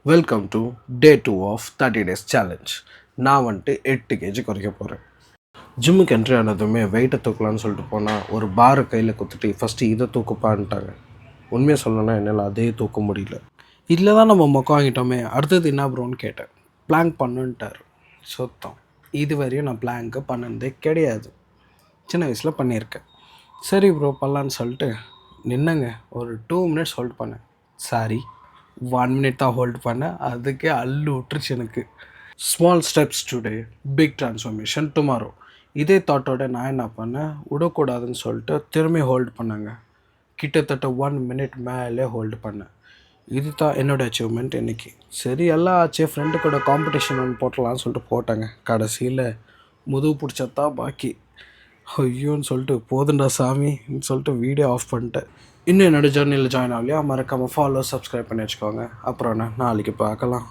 Welcome to day 2 of 30 days challenge. நான் வந்துட்டு 8 kg குறைக்க போகிறேன். ஜிம்முக்கு என்ட்ரி ஆனதுமே வெயிட்டை தூக்கலான்னு சொல்லிட்டு போனால் ஒரு பாரை கையில் குத்துட்டு ஃபஸ்ட்டு இதை தூக்குப்பான்ட்டாங்க. உண்மையாக சொல்லணும்னா என்னால் அதே தூக்க முடியல. இதில் தான் நம்ம மொக்கம் வாங்கிட்டோமே, அடுத்தது என்ன ப்ரோன்னு கேட்டேன். பிளாங்க் பண்ணுன்ட்டார். சுத்தம். இது வரையும் நான் பிளாங்க்கு பண்ணதே கிடையாது. சின்ன வயசில் பண்ணியிருக்கேன். சரி ப்ரோ பண்ணலான்னு சொல்லிட்டு நின்னங்க. ஒரு 2 minutes ஹோல்ட் பண்ணேன். சாரி, 1 minute தான் ஹோல்ட் பண்ணேன். அதுக்கே அள்ளு விட்டுருச்சு எனக்கு. Small steps today, big transformation tomorrow. இதே தாட்டோட நான் என்ன பண்ணேன், விடக்கூடாதுன்னு சொல்லிட்டு திரும்பி ஹோல்ட் பண்ணேங்க. கிட்டத்தட்ட 1 minute மேலே ஹோல்டு பண்ணேன். இது தான் என்னோடய அச்சீவ்மெண்ட் இன்றைக்கி. சரி எல்லாம் ஆச்சு, ஃப்ரெண்டு கூட காம்படிஷன் ஒன்று போட்டலான்னு சொல்லிட்டு போட்டாங்க. கடைசியில் முதுகு பிடிச்சதான் பாக்கி. ஐயோன்னு சொல்லிட்டு போதுண்டா சாமின்னு சொல்லிட்டு வீடியோ ஆஃப் பண்ணிட்டேன். இன்னும் என்னோடய ஜர்னியில் ஜாயின் ஆகலையா, மறக்காமல் ஃபாலோ சப்ஸ்கிரைப் பண்ணி வச்சுக்கோங்க. அப்புறம் என்ன, நாளைக்கு பார்க்கலாம்.